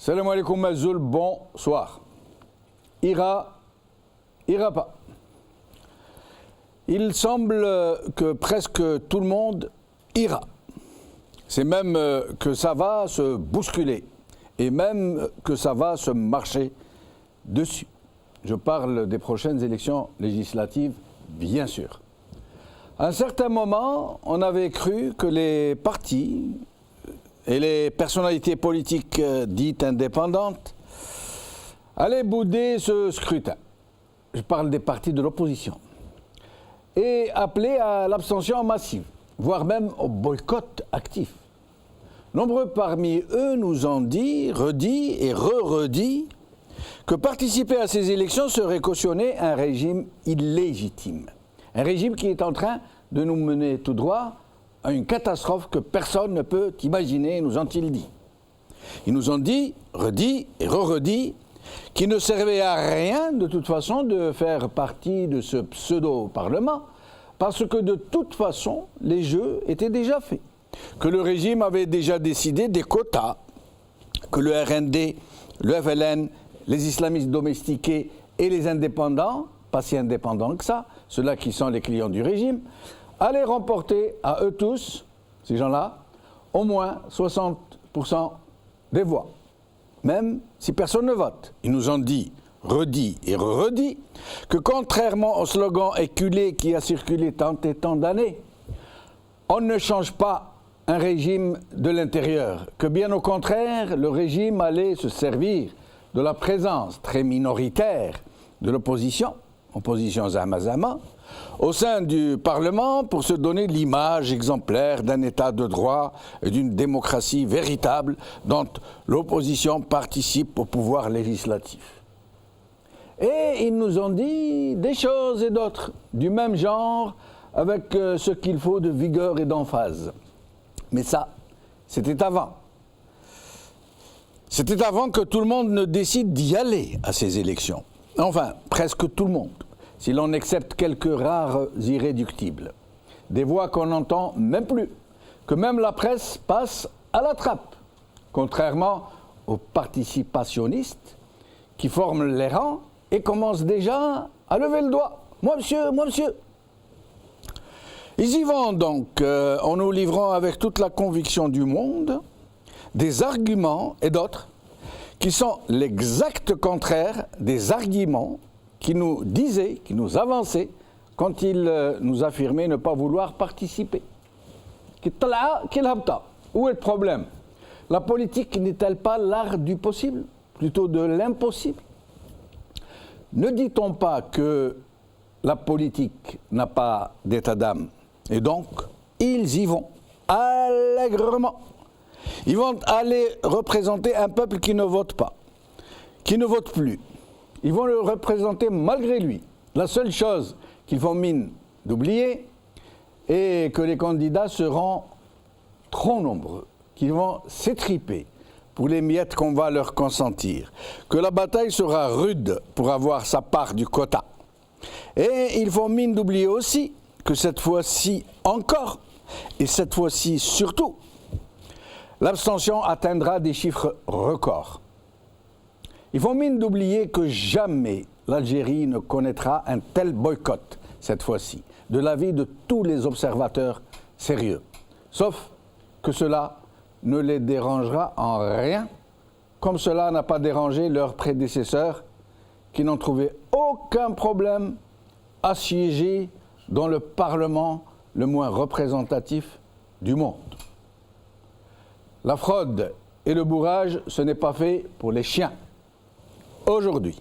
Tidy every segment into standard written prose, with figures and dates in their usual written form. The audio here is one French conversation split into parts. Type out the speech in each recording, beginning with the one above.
Salam alaikum Mazoul, bonsoir. Ira pas. Il semble que presque tout le monde ira. C'est même que ça va se bousculer et même que ça va se marcher dessus. Je parle des prochaines élections législatives, bien sûr. À un certain moment, on avait cru que les partis et les personnalités politiques dites indépendantes allaient bouder ce scrutin. Je parle des partis de l'opposition. Et appeler à l'abstention massive, voire même au boycott actif. Nombreux parmi eux nous ont dit, redit et re-redit que participer à ces élections serait cautionner un régime illégitime. Un régime qui est en train de nous mener tout droit à une catastrophe que personne ne peut imaginer, nous ont-ils dit. Ils nous ont dit, redit et re-redit, qu'il ne servait à rien de toute façon de faire partie de ce pseudo-parlement, parce que de toute façon, les jeux étaient déjà faits, que le régime avait déjà décidé des quotas, que le RND, le FLN, les islamistes domestiqués et les indépendants, pas si indépendants que ça, ceux-là qui sont les clients du régime, allaient remporter à eux tous, ces gens-là, au moins 60% des voix, même si personne ne vote. Ils nous ont dit, redit et redit, que contrairement au slogan éculé qui a circulé tant et tant d'années, on ne change pas un régime de l'intérieur, que bien au contraire, le régime allait se servir de la présence très minoritaire de l'opposition, opposition Zama, au sein du Parlement pour se donner l'image exemplaire d'un État de droit et d'une démocratie véritable dont l'opposition participe au pouvoir législatif. Et ils nous ont dit des choses et d'autres, du même genre, avec ce qu'il faut de vigueur et d'emphase. Mais ça, c'était avant. C'était avant que tout le monde ne décide d'y aller à ces élections. Enfin, presque tout le monde, si l'on accepte quelques rares irréductibles. Des voix qu'on n'entend même plus, que même la presse passe à la trappe, contrairement aux participationnistes qui forment les rangs et commencent déjà à lever le doigt. Moi, monsieur, moi, monsieur. Ils y vont donc en nous livrant avec toute la conviction du monde des arguments et d'autres qui sont l'exact contraire des arguments qui nous disaient, qui nous avançaient quand ils nous affirmaient ne pas vouloir participer. Où est le problème? La politique n'est-elle pas l'art du possible, plutôt de l'impossible? Ne dit-on pas que la politique n'a pas d'état d'âme? Et donc, ils y vont, allègrement. Ils vont aller représenter un peuple qui ne vote pas, qui ne vote plus. Ils vont le représenter malgré lui. La seule chose qu'ils font mine d'oublier est que les candidats seront trop nombreux, qu'ils vont s'étriper pour les miettes qu'on va leur consentir, que la bataille sera rude pour avoir sa part du quota. Et ils font mine d'oublier aussi que cette fois-ci encore, et cette fois-ci surtout, l'abstention atteindra des chiffres records. Ils font mine d'oublier que jamais l'Algérie ne connaîtra un tel boycott, cette fois-ci, de l'avis de tous les observateurs sérieux. Sauf que cela ne les dérangera en rien, comme cela n'a pas dérangé leurs prédécesseurs, qui n'ont trouvé aucun problème à siéger dans le Parlement le moins représentatif du monde. La fraude et le bourrage, ce n'est pas fait pour les chiens. Aujourd'hui.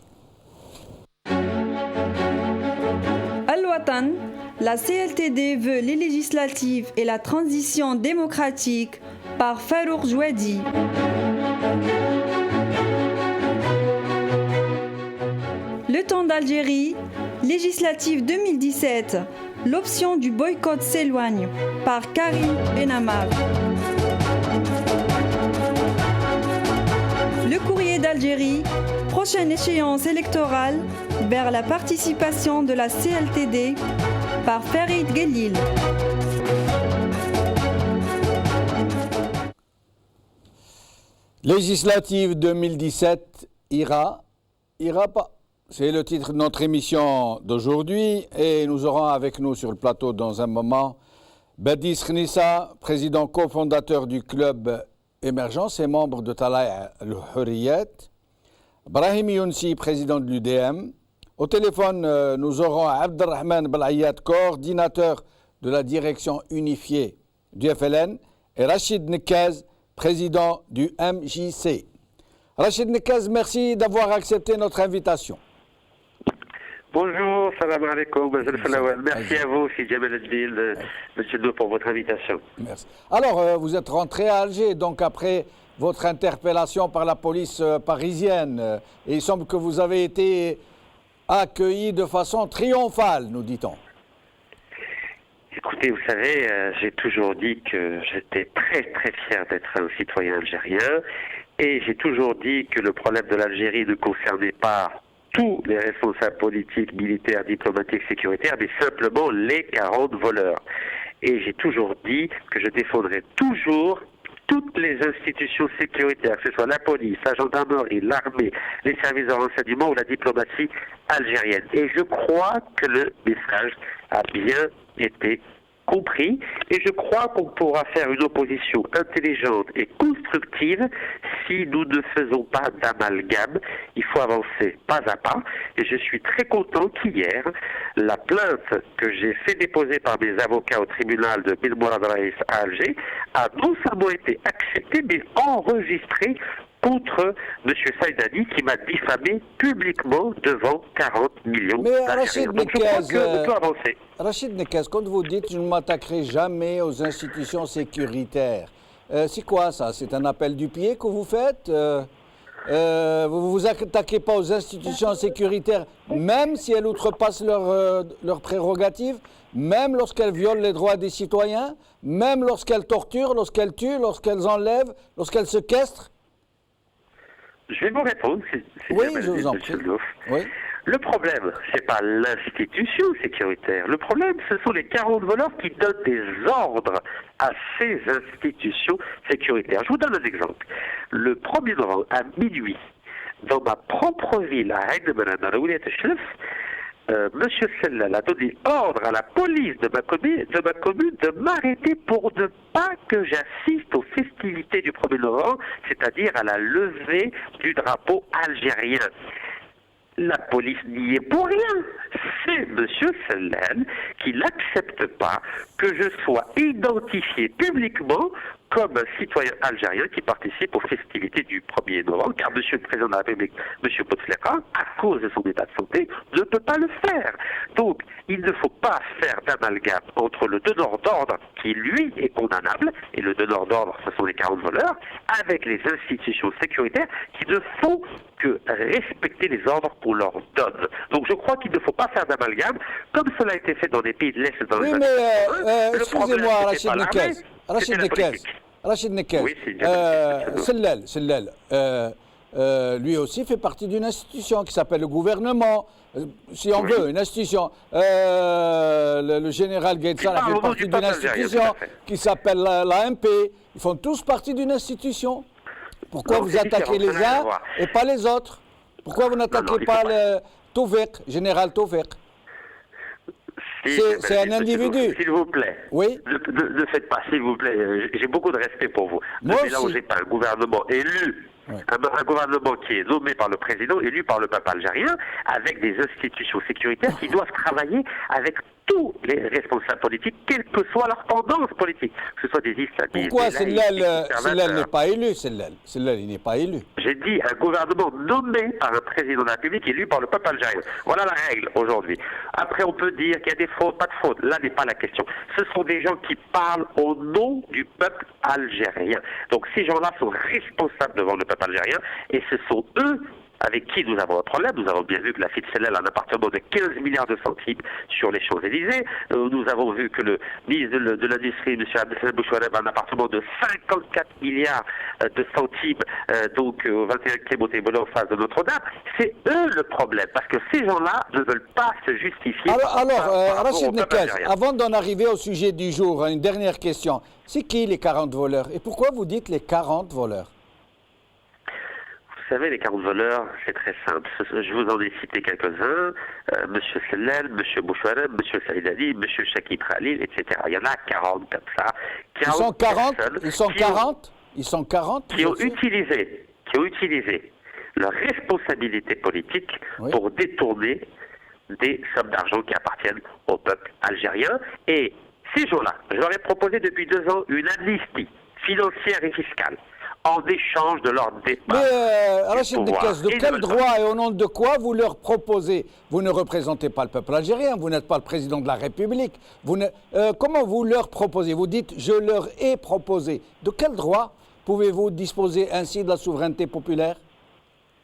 Al-Watan, la CLTD veut les législatives et la transition démocratique par Farouk Jouadi. Le temps d'Algérie, législative 2017, l'option du boycott s'éloigne par Karim Benamar. Le courrier d'Algérie, prochaine échéance électorale vers la participation de la CLTD par Farid Guelil. Législative 2017 ira pas. C'est le titre de notre émission d'aujourd'hui et nous aurons avec nous sur le plateau dans un moment Badis Khnissa, président cofondateur du club Émergence et membre de Talaya al-Hurriyat, Brahim Younsi, président de l'UDM. Au téléphone, nous aurons Abdelrahman Belayat, coordinateur de la direction unifiée du FLN, et Rachid Nekaz, président du MJC. Rachid Nekaz, merci d'avoir accepté notre invitation. Bonjour, salam alaikum, merci à vous, Sidi Jamal El-Dil, monsieur Do, pour votre invitation. Merci. Alors, vous êtes rentré à Alger, donc après votre interpellation par la police parisienne, et il semble que vous avez été accueilli de façon triomphale, nous dit-on. Écoutez, vous savez, j'ai toujours dit que j'étais très très fier d'être un citoyen algérien, et j'ai toujours dit que le problème de l'Algérie ne concernait pas tous les responsables politiques, militaires, diplomatiques, sécuritaires, mais simplement les 40 voleurs. Et j'ai toujours dit que je défendrais toujours toutes les institutions sécuritaires, que ce soit la police, la gendarmerie, l'armée, les services de renseignement ou la diplomatie algérienne. Et je crois que le message a bien été compris, et je crois qu'on pourra faire une opposition intelligente et constructive si nous ne faisons pas d'amalgame. Il faut avancer pas à pas, et je suis très content qu'hier, la plainte que j'ai fait déposer par mes avocats au tribunal de Bilmourad Raïs à Alger a non seulement été acceptée, mais enregistrée contre M. Saïdani qui m'a diffamé publiquement devant 40 millions d'Algériens. Donc je crois qu'on peut avancer. Rachid Nekaz, quand vous dites « je ne m'attaquerai jamais aux institutions sécuritaires », c'est quoi ça? C'est un appel du pied que vous faites? Vous ne vous attaquez pas aux institutions sécuritaires, même si elles outrepassent leurs prérogatives, même lorsqu'elles violent les droits des citoyens, même lorsqu'elles torturent, lorsqu'elles tuent, lorsqu'elles enlèvent, lorsqu'elles séquestrent? Je vais vous répondre, oui, je vous en prie. Oui. Le problème, ce n'est pas l'institution sécuritaire. Le problème, ce sont les 40 voleurs qui donnent des ordres à ces institutions sécuritaires. Je vous donne un exemple. Le 1er novembre, à minuit, dans ma propre ville, à Aïn Manana, dans la Ouliat Chlef, M. Sellal a donné ordre à la police de ma commune de m'arrêter pour ne pas que j'assiste aux festivités du 1er novembre, c'est-à-dire à la levée du drapeau algérien. La police n'y est pour rien. C'est M. Sellal qui n'accepte pas que je sois identifié publiquement comme un citoyen algérien qui participe aux festivités du 1er novembre, car M. le Président de la République, M. Bouteflika, à cause de son état de santé, ne peut pas le faire. Donc, il ne faut pas faire d'amalgame entre le donneur d'ordre, qui lui est condamnable, et le donneur d'ordre, ce sont les 40 voleurs, avec les institutions sécuritaires qui ne font que respecter les ordres qu'on leur donne. Donc, je crois qu'il ne faut pas faire d'amalgame, comme cela a été fait dans des pays de l'Est et dans les années 80. Excusez-moi, Rachid Nekaz, oui, Sellal, lui aussi fait partie d'une institution qui s'appelle le gouvernement, si on veut, une institution. Le général Gaïtsar fait partie d'une institution qui s'appelle l'AMP. Ils font tous partie d'une institution. Pourquoi vous attaquez les uns et pas les autres? Pourquoi vous n'attaquez pas le Toufek, général Toufek? C'est un individu. S'il vous plaît. Oui. Ne faites pas, s'il vous plaît. J'ai beaucoup de respect pour vous. Ne mélangez pas un gouvernement élu, un gouvernement qui est nommé par le président, élu par le peuple algérien, avec des institutions sécuritaires qui doivent travailler avec tous les responsables politiques, quelle que soit leur tendance politique, que ce soit des islamistes. Pourquoi Sellal n'est pas élu? Sellal, il n'est pas élu. J'ai dit un gouvernement nommé par un président de la République élu par le peuple algérien. Voilà la règle aujourd'hui. Après, on peut dire qu'il y a des fraudes, pas de fraudes. Là n'est pas la question. Ce sont des gens qui parlent au nom du peuple algérien. Donc ces gens-là sont responsables devant le peuple algérien et ce sont eux avec qui nous avons un problème. Nous avons bien vu que la fille de Sellal a un appartement de 15 milliards de centimes sur les Champs-Élysées. Nous avons vu que le ministre de l'Industrie, M. Abdeslam Bouchouareb, a un appartement de 54 milliards de centimes, donc au 21 quai Montébello en face de Notre-Dame. C'est eux le problème, parce que ces gens-là ne veulent pas se justifier. Alors Rachid Nekaz, avant d'en arriver au sujet du jour, une dernière question. C'est qui les 40 voleurs? Et pourquoi vous dites les 40 voleurs? savez, les 40 voleurs, c'est très simple. Je vous en ai cité quelques-uns. Monsieur Sellel, Monsieur Bouchouarem, Monsieur Saïd Ali, Monsieur Shakib Khalil, etc. Il y en a 40 comme ça. Ils sont 40. Ils sont 40 qui ont utilisé leur responsabilité politique pour détourner des sommes d'argent qui appartiennent au peuple algérien. Et ces gens-là, je leur ai proposé depuis 2 ans une amnistie financière et fiscale en échange de leur départ. Mais Rachid Nekez, de quel droit et au nom de quoi vous leur proposez? Vous ne représentez pas le peuple algérien, vous n'êtes pas le président de la République. Comment vous leur proposez? Vous dites « je leur ai proposé ». De quel droit pouvez-vous disposer ainsi de la souveraineté populaire?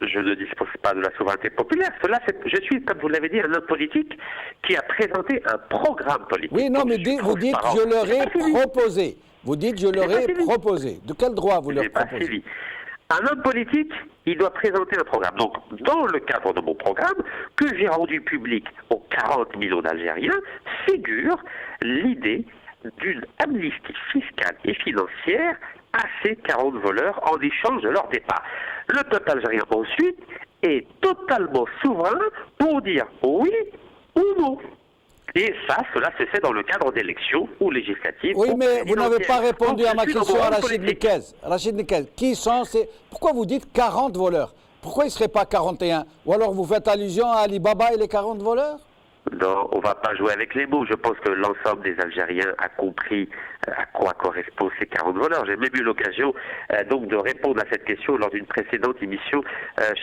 Je ne dispose pas de la souveraineté populaire. Je suis, comme vous l'avez dit, un homme politique qui a présenté un programme politique. Oui, non, mais vous dites « je leur ai proposé ». Vous dites « je leur ai proposé ». De quel droit vous leur proposez? Un homme politique, il doit présenter un programme. Donc, dans le cadre de mon programme, que j'ai rendu public aux 40 millions d'Algériens, figure l'idée d'une amnistie fiscale et financière à ces 40 voleurs en échange de leur départ. Le peuple algérien, ensuite, est totalement souverain pour dire oui ou non. Et ça, cela se fait dans le cadre d'élections ou législatives. Oui, mais vous n'avez pas répondu à ma question, Rachid Nekez. Rachid Nekez, qui sont ces... Pourquoi vous dites 40 voleurs? Pourquoi il ne serait pas 41? Ou alors vous faites allusion à Ali Baba et les 40 voleurs? Non, on ne va pas jouer avec les mots. Je pense que l'ensemble des Algériens a compris à quoi correspondent ces 40 voleurs. J'ai même eu l'occasion donc de répondre à cette question lors d'une précédente émission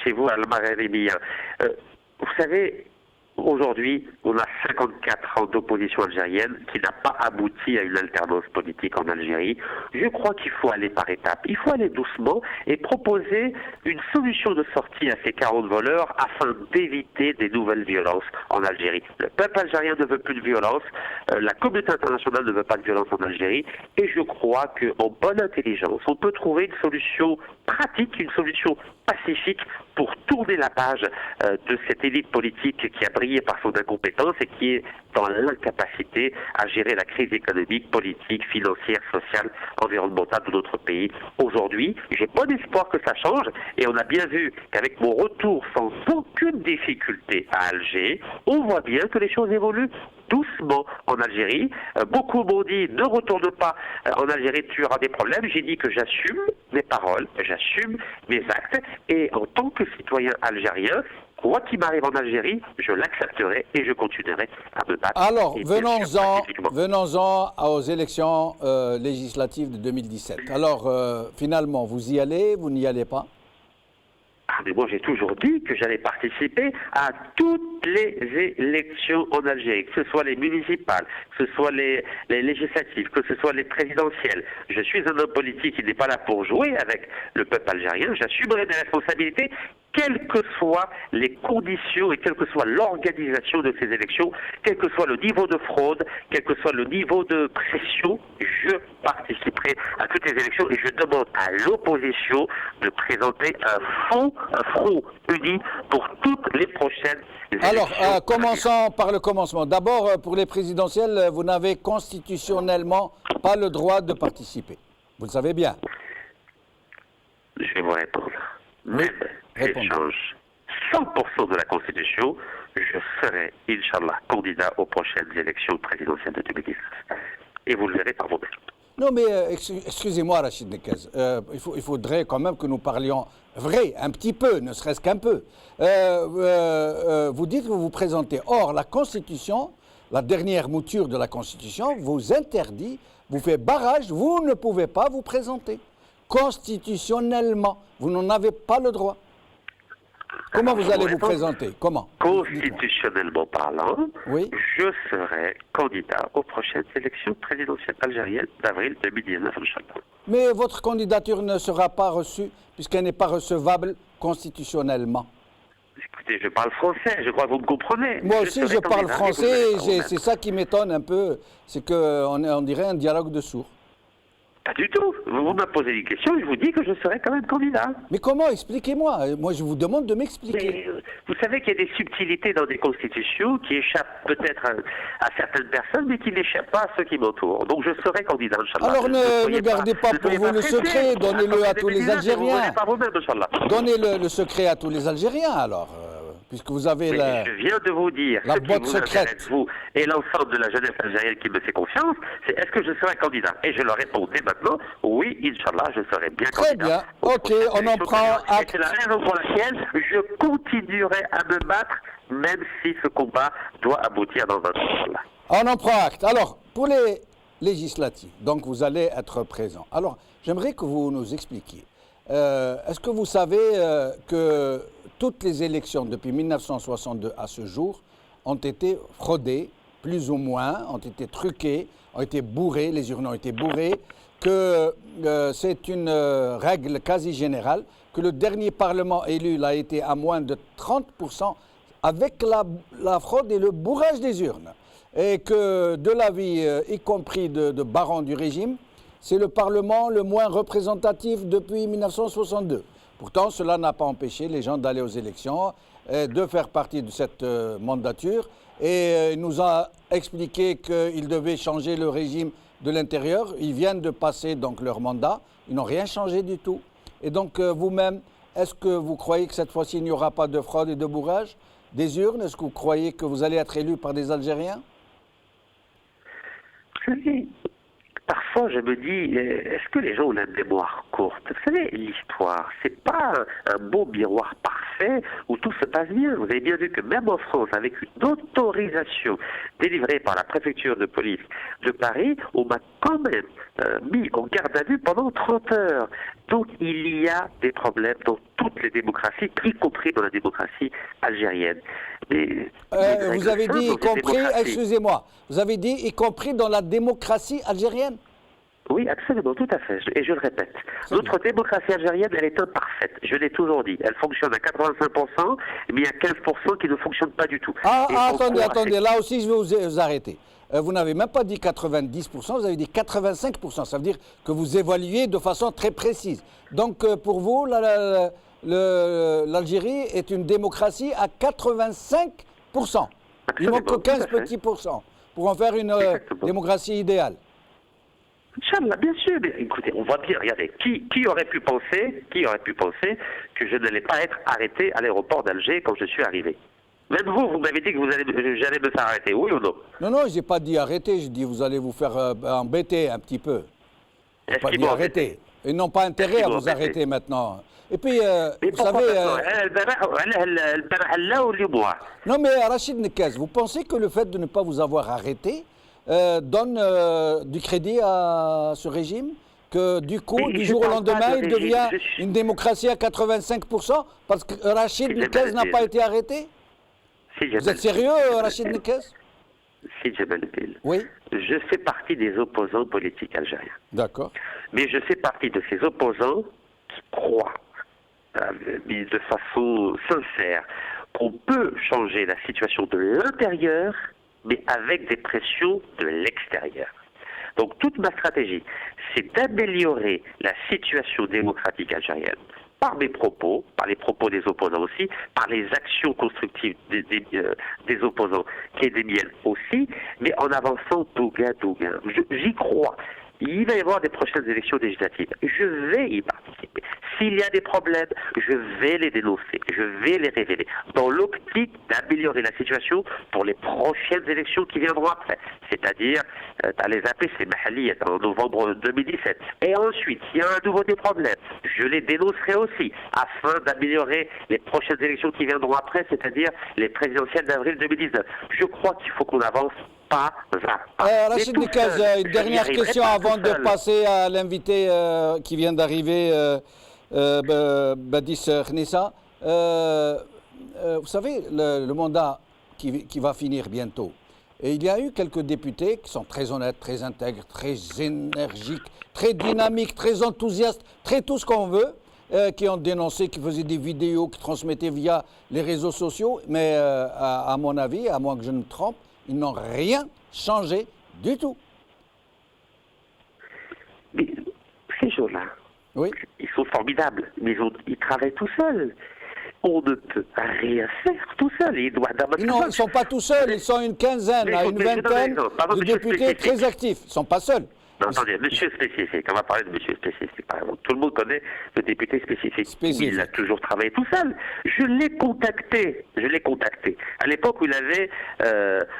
chez vous à Al-Maghribiya. Vous savez, aujourd'hui, on a 54 ans d'opposition algérienne qui n'a pas abouti à une alternance politique en Algérie. Je crois qu'il faut aller par étapes. Il faut aller doucement et proposer une solution de sortie à ces 40 voleurs afin d'éviter des nouvelles violences en Algérie. Le peuple algérien ne veut plus de violence. La communauté internationale ne veut pas de violence en Algérie. Et je crois qu'en bonne intelligence, on peut trouver une solution pratique, une solution pacifique pour tourner la page de cette élite politique qui a brillé par son incompétence et qui est dans l'incapacité à gérer la crise économique, politique, financière, sociale, environnementale de notre pays. Aujourd'hui, j'ai bon espoir que ça change et on a bien vu qu'avec mon retour sans aucune difficulté à Alger, on voit bien que les choses évoluent doucement en Algérie. Beaucoup m'ont dit ne retourne pas en Algérie, tu auras des problèmes. J'ai dit que j'assume mes paroles, j'assume mes actes et en tant que citoyen algérien, quoi qu'il m'arrive en Algérie, je l'accepterai et je continuerai à me battre. Alors, venons-en aux élections législatives de 2017. Alors, finalement, vous y allez, vous n'y allez pas? Mais moi, j'ai toujours dit que j'allais participer à toutes les élections en Algérie, que ce soit les municipales, que ce soit les législatives, que ce soit les présidentielles. Je suis un homme politique qui n'est pas là pour jouer avec le peuple algérien. J'assumerai mes responsabilités, quelles que soient les conditions et quelle que soit l'organisation de ces élections, quel que soit le niveau de fraude, quel que soit le niveau de pression, je participerai à toutes les élections et je demande à l'opposition de présenter un front uni pour toutes les prochaines élections. Alors, commençons par le commencement. D'abord, pour les présidentielles, vous n'avez constitutionnellement pas le droit de participer. Vous le savez bien. Je vais vous répondre. Même si je change 100% de la Constitution, je serai, Inch'Allah, candidat aux prochaines élections présidentielles de 2019. Et vous le verrez par vous-même. Non, mais excusez-moi, Rachid Nekez, il faudrait quand même que nous parlions vrai, un petit peu, ne serait-ce qu'un peu. Vous dites que vous vous présentez. Or, la Constitution, la dernière mouture de la Constitution, vous interdit, vous fait barrage, vous ne pouvez pas vous présenter. Constitutionnellement, vous n'en avez pas le droit. Comment vous allez vous présenter? Comment? Constitutionnellement parlant, oui. Je serai candidat aux prochaines élections présidentielles algériennes d'avril 2019, Inch'Allah. Mais votre candidature ne sera pas reçue puisqu'elle n'est pas recevable constitutionnellement. Écoutez, je parle français, je crois que vous me comprenez. Moi aussi, je parle français, c'est ça qui m'étonne un peu, c'est qu'on dirait un dialogue de sourds. Pas du tout. Vous me posez une question, je vous dis que je serai quand même candidat. Mais comment? Expliquez-moi. Moi, je vous demande de m'expliquer. Mais, vous savez qu'il y a des subtilités dans des constitutions qui échappent peut-être à certaines personnes, mais qui n'échappent pas à ceux qui m'entourent. Donc je serai candidat, Inch'Allah. Alors ne gardez pas pour vous le secret, donnez-le à tous les Algériens. Donnez le secret à tous les Algériens, alors, puisque vous avez je viens de vous dire, la ce qui boîte vous secrète. intéresse, vous et l'ensemble de la jeunesse algérienne qui me fait confiance, c'est est-ce que je serai candidat? Et je leur réponds dès maintenant, oui, Inch'Allah, je serai bien Très candidat. bien, ok, on en prend acte. C'est la raison pour laquelle je continuerai à me battre, même si ce combat doit aboutir dans un temps. On en prend acte. Alors, pour les législatives, donc vous allez être présent. Alors, j'aimerais que vous nous expliquiez. Est-ce que vous savez que toutes les élections depuis 1962 à ce jour ont été fraudées, plus ou moins, ont été truquées, ont été bourrées, les urnes ont été bourrées, que c'est une règle quasi générale, que le dernier Parlement élu l'a été à moins de 30% avec la fraude et le bourrage des urnes. Et que de l'avis, y compris de barons du régime, c'est le Parlement le moins représentatif depuis 1962. Pourtant, cela n'a pas empêché les gens d'aller aux élections, de faire partie de cette mandature. Et il nous a expliqué qu'ils devaient changer le régime de l'intérieur. Ils viennent de passer donc leur mandat. Ils n'ont rien changé du tout. Et donc vous-même, est-ce que vous croyez que cette fois-ci, il n'y aura pas de fraude et de bourrage des urnes? Est-ce que vous croyez que vous allez être élu par des Algériens? Vous savez, parfois je me dis, est-ce que les gens ont la mémoire courte? Vous savez, l'histoire, c'est pas un beau miroir parfait où tout se passe bien. Vous avez bien vu que même en France, avec une autorisation délivrée par la préfecture de police de Paris, on m'a quand même mis en garde à vue pendant 30 heures. Donc il y a des problèmes dans toutes les démocraties, y compris dans la démocratie algérienne. Vous avez dit y compris, excusez-moi, vous avez dit y compris dans la démocratie algérienne? Oui, absolument, tout à fait. Et je le répète. Notre démocratie algérienne, elle est imparfaite. Je l'ai toujours dit. Elle fonctionne à 85%, mais il y a 15% qui ne fonctionnent pas du tout. Attendez, là aussi je vais vous arrêter. Vous n'avez même pas dit 90%, vous avez dit 85%. Ça veut dire que vous évaluez de façon très précise. Donc pour vous, l'Algérie est une démocratie à 85%. Il manque que 15 petits pourcents pour en faire une démocratie idéale. Inch'Allah, bien sûr. Mais écoutez, on voit bien, regardez, qui aurait pu penser que je n'allais pas être arrêté à l'aéroport d'Alger quand je suis arrivé? Même vous m'avez dit que j'allais me faire arrêter, oui ou non? Non, je n'ai pas dit arrêter, je dis vous allez vous faire embêter un petit peu. Je n'ai pas dit arrêter. Ils n'ont pas intérêt à vous arrêter maintenant. Et puis, vous savez... Non, mais Rachid Nekez, vous pensez que le fait de ne pas vous avoir arrêté donne du crédit à ce régime? Que du coup, du jour au lendemain, il devient une démocratie à 85% parce que Rachid Nekez n'a pas été arrêté? Vous êtes sérieux, Rachid Nekez? Si, Djemal-Bil. Oui. Je fais partie des opposants politiques algériens. D'accord. Mais je fais partie de ces opposants qui croient, de façon sincère, qu'on peut changer la situation de l'intérieur, mais avec des pressions de l'extérieur. Donc toute ma stratégie, c'est d'améliorer la situation démocratique algérienne par mes propos, par les propos des opposants aussi, par les actions constructives des opposants et des miennes aussi, mais en avançant douga. J'y crois. Il va y avoir des prochaines élections législatives. Je vais y participer. S'il y a des problèmes, je vais les dénoncer, je vais les révéler, dans l'optique d'améliorer la situation pour les prochaines élections qui viendront après. C'est-à-dire, à les appeler, c'est Mahali en novembre 2017. Et ensuite, s'il y a un nouveau des problèmes, je les dénoncerai aussi, afin d'améliorer les prochaines élections qui viendront après, c'est-à-dire les présidentielles d'avril 2019. Je crois qu'il faut qu'on avance pas à pas. Rachid Nekez, une dernière question avant de passer à l'invité qui vient d'arriver, Badis Khnissa. Vous savez, le mandat qui va finir bientôt, et il y a eu quelques députés qui sont très honnêtes, très intègres, très énergiques, très dynamiques, très enthousiastes, très tout ce qu'on veut, qui ont dénoncé, qui faisaient des vidéos, qui transmettaient via les réseaux sociaux, mais à mon avis, à moins que je ne me trompe, ils n'ont rien changé du tout. Mais sociaux-là, Oui. ils sont formidables, mais ils travaillent tout seuls. On ne peut rien faire tout seul. Non, ils ne sont pas tout seuls, ils sont une quinzaine à une vingtaine de députés très actifs. Ils ne sont pas seuls. Non, attendez, monsieur spécifique, on va parler de monsieur spécifique. Par exemple, tout le monde connaît le député spécifique. Il a toujours travaillé tout seul. Je l'ai contacté. À l'époque où il avait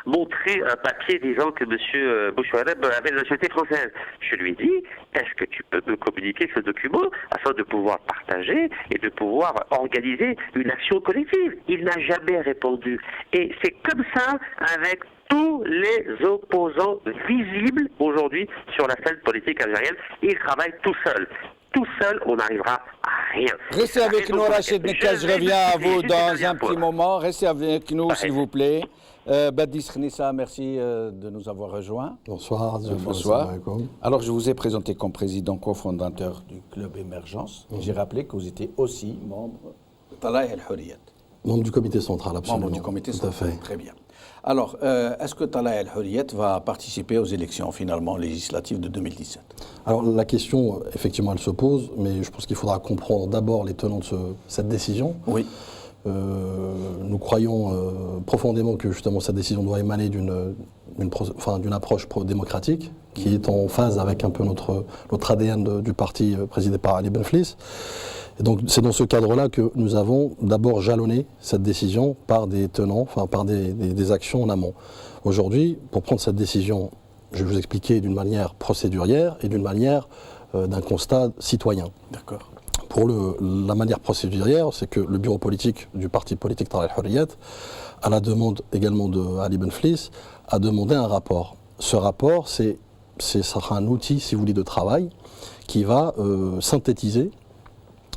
montré un papier disant que monsieur Bouchouareb avait la nationalité française. Je lui ai dit, est-ce que tu peux me communiquer ce document afin de pouvoir partager et de pouvoir organiser une action collective? Il n'a jamais répondu. Et c'est comme ça avec tous les opposants visibles aujourd'hui sur la scène politique algérienne. Ils travaillent tout seuls. Tout seul, on n'arrivera à rien. Restez avec nous, Rachid Nekaz. Je reviens à vous dans un petit moment. Restez avec nous, s'il vous plaît. Badis Khnissa, merci de nous avoir rejoints. Bonsoir. Bonsoir. Alors, je vous ai présenté comme président cofondateur du Club Émergence. J'ai rappelé que vous étiez aussi membre de Talaya El Hurriyat. Membre du comité central, absolument. Membre du comité central, très bien. Alors, est-ce que Talaya El Hurriyat va participer aux élections, finalement, législatives de 2017 ? Alors, la question, effectivement, elle se pose, mais je pense qu'il faudra comprendre d'abord les tenants de cette décision. Oui. Nous croyons profondément que, justement, cette décision doit émaner d'une approche pro-démocratique qui est en phase avec un peu notre ADN du parti présidé par Ali Benflis. Et donc, c'est dans ce cadre-là que nous avons d'abord jalonné cette décision par des tenants, par des actions en amont. Aujourd'hui, pour prendre cette décision, je vais vous expliquer d'une manière procédurière et d'une manière d'un constat citoyen. D'accord. Pour la manière procédurière, c'est que le bureau politique du parti politique Talaya El Hurriyat, à la demande également de Ali Benflis, a demandé un rapport. Ce rapport, ça sera un outil, si vous voulez, de travail qui va synthétiser,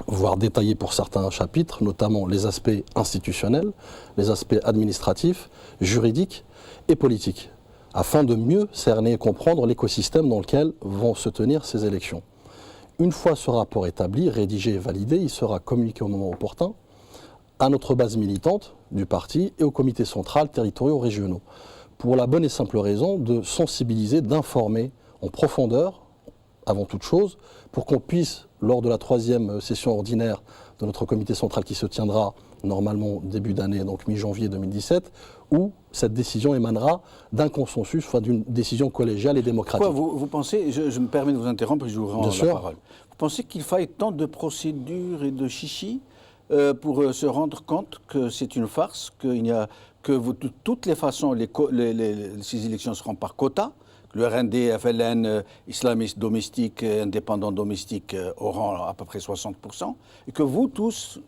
voire détailler pour certains chapitres, notamment les aspects institutionnels, les aspects administratifs, juridiques et politiques, afin de mieux cerner et comprendre l'écosystème dans lequel vont se tenir ces élections. Une fois ce rapport établi, rédigé et validé, il sera communiqué au moment opportun à notre base militante du parti et au comité central, territoriaux, régionaux, pour la bonne et simple raison de sensibiliser, d'informer en profondeur, avant toute chose, pour qu'on puisse, lors de la 3e session ordinaire de notre comité central qui se tiendra normalement début d'année, donc mi-janvier 2017, où cette décision émanera d'un consensus, enfin d'une décision collégiale et démocratique. Pourquoi vous pensez, je me permets de vous interrompre et je vous rends la parole, vous pensez qu'il faille tant de procédures et de chichis pour se rendre compte que c'est une farce, de toutes les façons, ces élections seront par quota, le RND, FLN, islamistes domestiques, indépendants domestiques auront à peu près 60%, et que vous tous,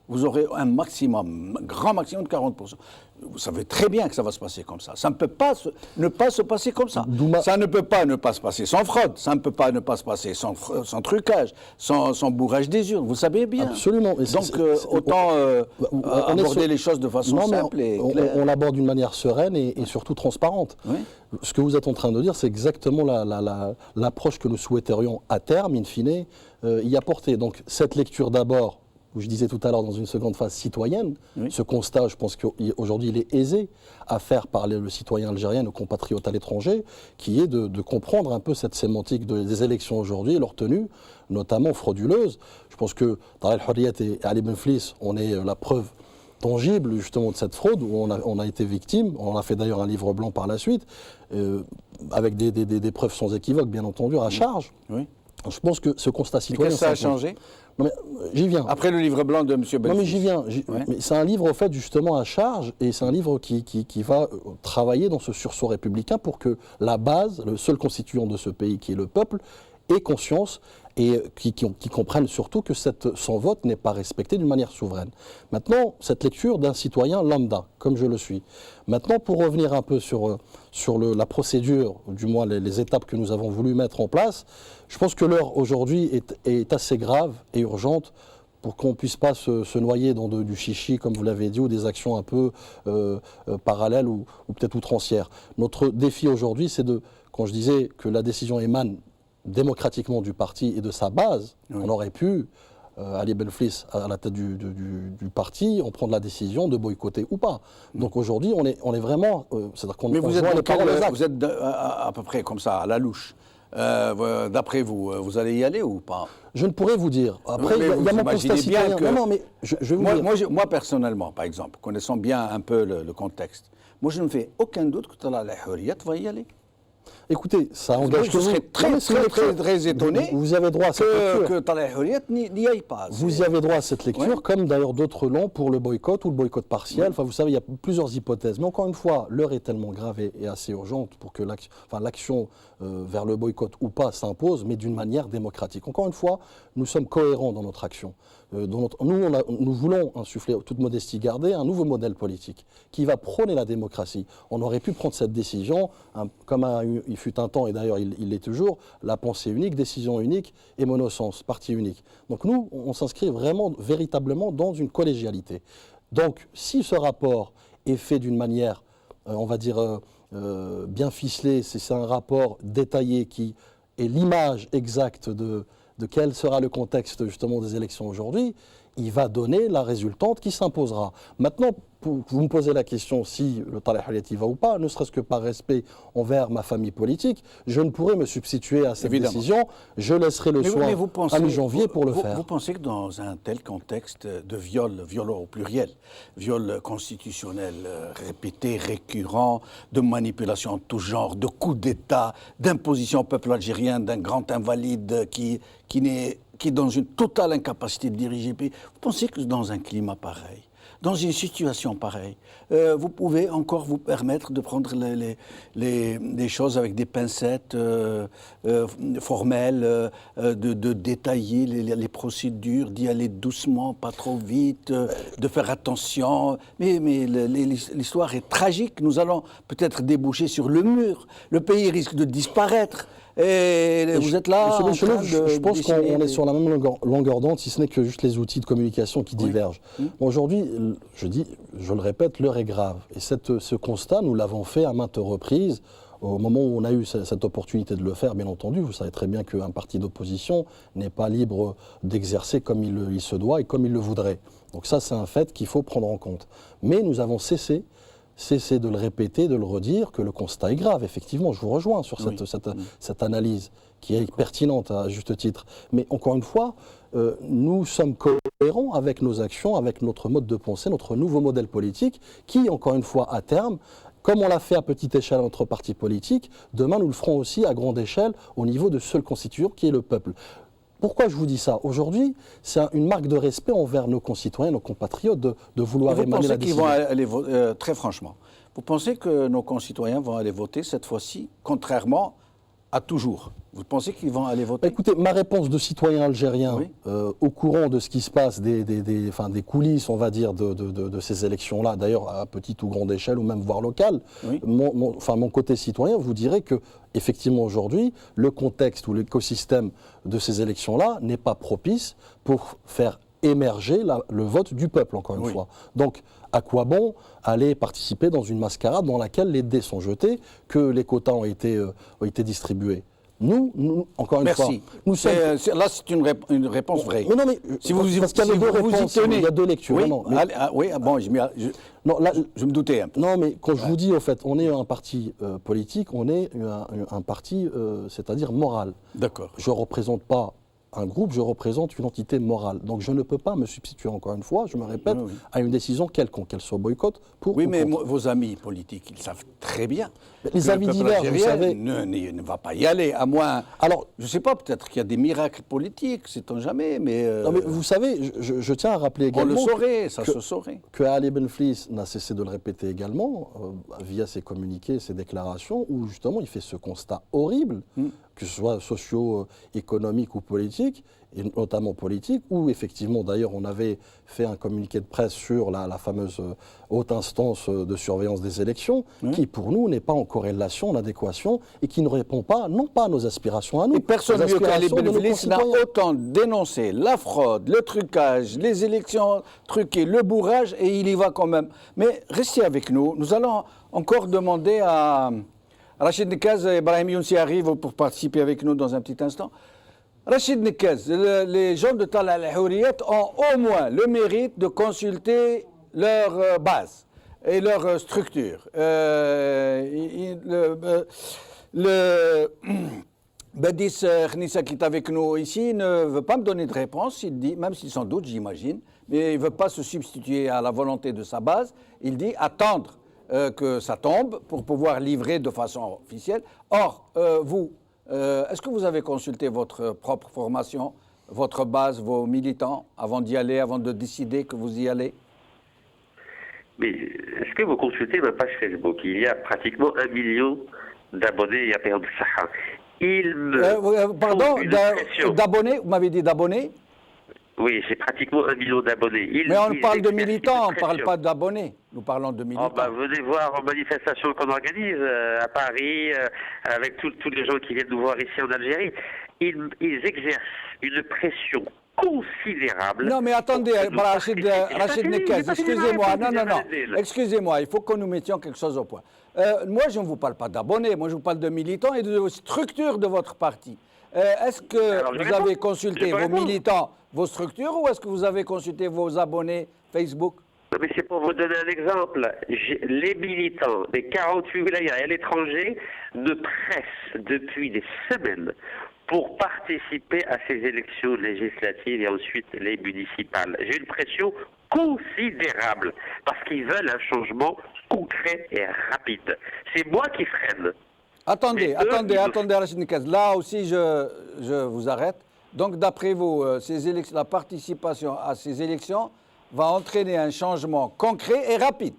vous aurez un grand maximum de 40%. Vous savez très bien que ça va se passer comme ça. Ça ne peut pas ne pas se passer comme ça. Ça ne peut pas ne pas se passer sans fraude. Ça ne peut pas ne pas se passer sans trucage, sans bourrage des urnes. Vous savez bien. Absolument. Donc autant aborder les choses de façon simple et claire. On l'aborde d'une manière sereine et surtout transparente. Oui. Ce que vous êtes en train de dire, c'est exactement l'approche que nous souhaiterions à terme, in fine, y apporter. Donc cette lecture d'abord, où je disais tout à l'heure dans une seconde phase citoyenne, oui. Ce constat, je pense qu'aujourd'hui il est aisé à faire par le citoyen algérien, nos compatriotes à l'étranger, qui est de comprendre un peu cette sémantique des élections aujourd'hui et leur tenue, notamment frauduleuse. Je pense que Talaya El Hurriyat et Ali Benflis, on est la preuve tangible justement de cette fraude, où on a été victime. On a fait d'ailleurs un livre blanc par la suite, avec des preuves sans équivoque, bien entendu, à charge. Oui. Je pense que ce constat citoyen... Qu'est-ce que ça a changé ? Non mais j'y viens. Après le livre blanc de M. Benflis. Non mais j'y viens. Ouais. Mais c'est un livre en fait justement à charge, et c'est un livre qui va travailler dans ce sursaut républicain pour que la base, le seul constituant de ce pays qui est le peuple, ait conscience et qui comprenne surtout que son vote n'est pas respecté d'une manière souveraine. Maintenant, cette lecture d'un citoyen lambda, comme je le suis. Maintenant, pour revenir un peu sur la procédure, du moins les étapes que nous avons voulu mettre en place, je pense que l'heure aujourd'hui est assez grave et urgente pour qu'on ne puisse pas se noyer dans du chichi, comme vous l'avez dit, ou des actions un peu parallèles ou peut-être outrancières. Notre défi aujourd'hui, c'est quand je disais que la décision émane démocratiquement du parti et de sa base, oui. On aurait pu, Ali Benflis à la tête du parti, on prend la décision de boycotter ou pas. Donc aujourd'hui, on est vraiment... c'est-à-dire qu'on Mais vous êtes à peu près comme ça, à la louche. D'après vous, vous allez y aller ou pas? Je ne pourrais vous dire. Après, il y a mon constat citoyen. Non, mais je vais vous dire. Moi, personnellement, par exemple, connaissant bien un peu le contexte, moi, je ne me fais aucun doute que Talal al-Hurriyat va y aller. Écoutez, ça engage que je serais très étonné vous avez droit à cette lecture. Que Talal al-Hurriyat n'y aille pas. Vous y avez droit à cette lecture, comme d'ailleurs d'autres l'ont pour le boycott ou le boycott partiel. Enfin, vous savez, il y a plusieurs hypothèses. Mais encore une fois, l'heure est tellement grave et assez urgente pour que l'action vers le boycott ou pas s'impose, mais d'une manière démocratique. Encore une fois, nous sommes cohérents dans notre action. Nous voulons insuffler, toute modestie gardée, un nouveau modèle politique qui va prôner la démocratie. On aurait pu prendre cette décision, comme il fut un temps, et d'ailleurs il l'est toujours, la pensée unique, décision unique et monosens, parti unique. Donc nous, on s'inscrit vraiment, véritablement dans une collégialité. Donc si ce rapport est fait d'une manière, on va dire, bien ficelée, c'est un rapport détaillé qui est l'image exacte de quel sera le contexte justement des élections aujourd'hui, il va donner la résultante qui s'imposera. Maintenant, vous me posez la question si le Talal al-Hurriyat y va ou pas, ne serait-ce que par respect envers ma famille politique, je ne pourrais me substituer à cette décision. Je laisserai le soin à mi-janvier pour le faire. Vous pensez que dans un tel contexte de viol au pluriel, viol constitutionnel répété, récurrent, de manipulation en tout genre, de coups d'État, d'imposition au peuple algérien d'un grand invalide qui est dans une totale incapacité de diriger le pays, vous pensez que dans un climat pareil, dans une situation pareille, vous pouvez encore vous permettre de prendre les choses avec des pincettes formelles, de détailler les procédures, d'y aller doucement, pas trop vite, de faire attention. Mais l'histoire est tragique. Nous allons peut-être déboucher sur le mur. Le pays risque de disparaître. Et vous êtes là. Je pense qu'on est sur la même longueur d'onde, si ce n'est que juste les outils de communication qui divergent. Bon, aujourd'hui, je le répète, l'heure est grave. Et ce constat, nous l'avons fait à maintes reprises. Au moment où on a eu cette opportunité de le faire, bien entendu, vous savez très bien qu'un parti d'opposition n'est pas libre d'exercer comme il se doit et comme il le voudrait. Donc ça, c'est un fait qu'il faut prendre en compte. Mais nous avons cessé de le répéter, de le redire, que le constat est grave. Effectivement, je vous rejoins sur cette analyse qui est pertinente à juste titre. Mais encore une fois, nous sommes cohérents avec nos actions, avec notre mode de pensée, notre nouveau modèle politique, qui, encore une fois, à terme, comme on l'a fait à petite échelle entre partis politiques, demain nous le ferons aussi à grande échelle au niveau de seul constituant qui est le peuple. Pourquoi je vous dis ça? Aujourd'hui, c'est une marque de respect envers nos concitoyens, nos compatriotes, de vouloir émaner la décision. Vous pensez qu'ils vont aller, très franchement, vous pensez que nos concitoyens vont aller voter cette fois-ci, contrairement à toujours? Vous pensez qu'ils vont aller voter? Écoutez, ma réponse de citoyen algérien, au courant de ce qui se passe, des coulisses, on va dire, de ces élections-là, d'ailleurs à petite ou grande échelle, ou même voire locale, mon côté citoyen vous dirait que, effectivement, aujourd'hui, le contexte ou l'écosystème de ces élections-là n'est pas propice pour faire émerger le vote du peuple, encore une fois. Donc, à quoi bon aller participer dans une mascarade dans laquelle les dés sont jetés, que les quotas ont été distribués? Nous, encore une fois, nous sommes... Là, c'est une réponse vraie. Mais non, mais si vous parce qu'il y a deux réponses, il y a deux lectures. Je me doutais un peu. Non, mais quand je vous dis, au fait, on est un parti politique, on est un parti, c'est-à-dire moral. D'accord. Je ne représente pas un groupe, je représente une entité morale. Donc je ne peux pas me substituer, encore une fois, je me répète, à une décision quelconque, qu'elle soit boycott pour ou mais contre. Vos amis politiques, ils savent très bien les avis divers, vous savez, ne va pas y aller, à moins... Alors, je ne sais pas, peut-être qu'il y a des miracles politiques, sait-on jamais, mais... Non, mais vous savez, je tiens à rappeler également... On le saurait, ça se saurait. Que Ali Ben Fliss n'a cessé de le répéter également, via ses communiqués, ses déclarations, où justement il fait ce constat horrible, que ce soit socio-économique ou politique, et notamment politique, où effectivement, d'ailleurs, on avait fait un communiqué de presse sur la fameuse haute instance de surveillance des élections, qui pour nous n'est pas en corrélation, en adéquation, et qui ne répond pas, non pas à nos aspirations à nous. Et personne mieux qu'Ali Ben Fliss n'a autant dénoncé la fraude, le trucage, les élections truquées, le bourrage, et il y va quand même. Mais restez avec nous, nous allons encore demander à Rachid Nekaz et Ibrahim Younsi arrivent pour participer avec nous dans un petit instant. Rachid Nekaz, les gens de Talal al-Hurriyat ont au moins le mérite de consulter leur base et leur Badis Khnissa qui est avec nous ici ne veut pas me donner de réponse, il dit, même s'il s'en doute, j'imagine, mais il ne veut pas se substituer à la volonté de sa base, il dit attendre que ça tombe pour pouvoir livrer de façon officielle. Or, vous, est-ce que vous avez consulté votre propre formation, votre base, vos militants, avant d'y aller, avant de décider que vous y allez? Mais est-ce que vous consultez ma page Facebook? Il y a pratiquement 1 million d'abonnés à Période Sahara. Pardon, d'abonnés? Vous m'avez dit d'abonnés? Oui, j'ai pratiquement 1 million d'abonnés. Mais on parle de militants, on ne parle pas d'abonnés. Nous parlons de militants. Oh bah, venez voir aux manifestations qu'on organise à Paris, avec tous les gens qui viennent nous voir ici en Algérie. Ils exercent une pression considérable. Non, mais attendez, Rachid Nekez, excusez-moi. Non. Excusez-moi, il faut que nous mettions quelque chose au point. Moi, je ne vous parle pas d'abonnés, moi, je vous parle de militants et de structures de votre parti. Est-ce que vous avez consulté vos militants, vos structures, ou est-ce que vous avez consulté vos abonnés Facebook? Non, mais c'est pour vous donner un exemple. Les militants des 48 wilayas et à l'étranger me pressent depuis des semaines pour participer à ces élections législatives et ensuite les municipales. J'ai une pression considérable parce qu'ils veulent un changement concret et rapide. C'est moi qui freine. Attendez, Rachid Nekez. Là aussi, je vous arrête. Donc, d'après vous, la participation à ces élections va entraîner un changement concret et rapide.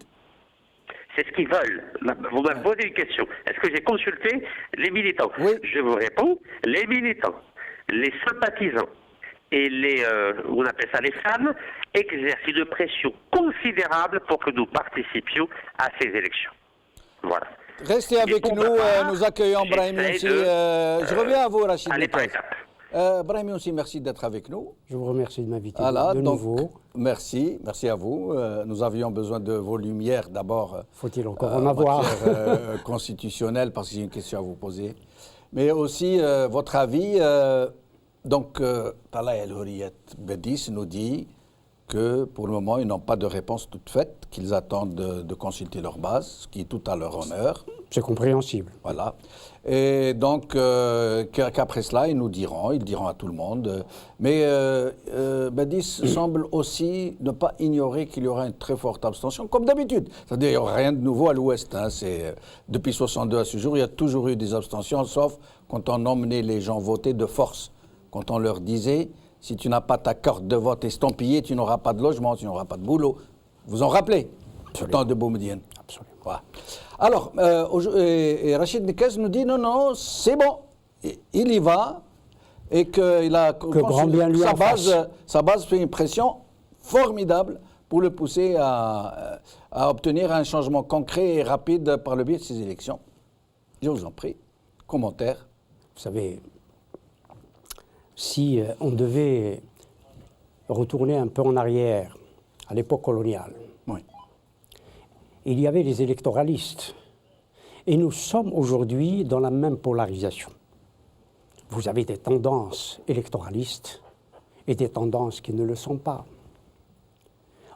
C'est ce qu'ils veulent. Vous m'avez posé une question. Est-ce que j'ai consulté les militants? Oui. Je vous réponds, les militants, les sympathisants et on appelle ça les fans, exercent une pression considérable pour que nous participions à ces élections. Voilà. Restez avec nous, nous accueillons Brahim Younsi. Je reviens à vous, Rachid Nekez. Brahim Younsi, merci d'être avec nous. Je vous remercie de m'inviter de nouveau. Merci à vous. Nous avions besoin de vos lumières d'abord. Faut-il encore en avoir constitutionnelle, parce que j'ai une question à vous poser. Mais aussi votre avis. Talha El Houriyat Badis nous dit que pour le moment, ils n'ont pas de réponse toute faite, qu'ils attendent de consulter leur base, ce qui est tout à leur honneur. C'est compréhensible. Voilà. Et donc, qu'après cela, ils diront à tout le monde. Mais Badis semble aussi ne pas ignorer qu'il y aura une très forte abstention, comme d'habitude. C'est-à-dire qu'il n'y aura rien de nouveau à l'Ouest. Depuis 62 à ce jour, il y a toujours eu des abstentions, sauf quand on emmenait les gens voter de force. Quand on leur disait, si tu n'as pas ta carte de vote estampillée, tu n'auras pas de logement, tu n'auras pas de boulot. Vous en rappelez, ce temps de Boumediene. Absolument. Voilà. Alors, Rachid Nekez nous dit, non, c'est bon, il y va, et qu'il a sa base fait une pression formidable pour le pousser à obtenir un changement concret et rapide par le biais de ces élections. Je vous en prie, commentaire. Vous savez, si on devait retourner un peu en arrière, à l'époque coloniale, oui. Il y avait les électoralistes. Et nous sommes aujourd'hui dans la même polarisation. Vous avez des tendances électoralistes et des tendances qui ne le sont pas.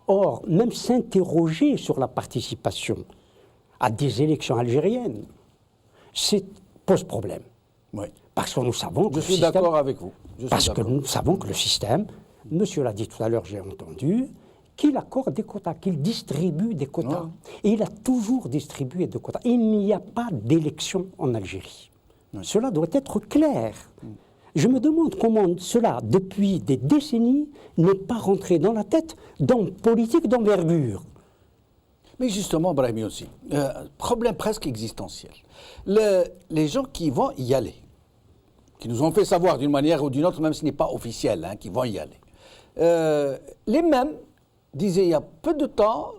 Or, même s'interroger sur la participation à des élections algériennes, pose problème. Oui. Parce que nous savons que Je suis d'accord avec vous. Nous savons que le système, monsieur l'a dit tout à l'heure, j'ai entendu, qu'il accorde des quotas, qu'il distribue des quotas. Ouais. Et il a toujours distribué des quotas. Il n'y a pas d'élection en Algérie. Ouais. Cela doit être clair. Je me demande comment cela, depuis des décennies, n'est pas rentré dans la tête d'hommes politiques d'envergure. Mais justement, Brahim aussi, problème presque existentiel. Les gens qui vont y aller, qui nous ont fait savoir d'une manière ou d'une autre, même si ce n'est pas officiel, qui vont y aller, les mêmes disaient il y a peu de temps,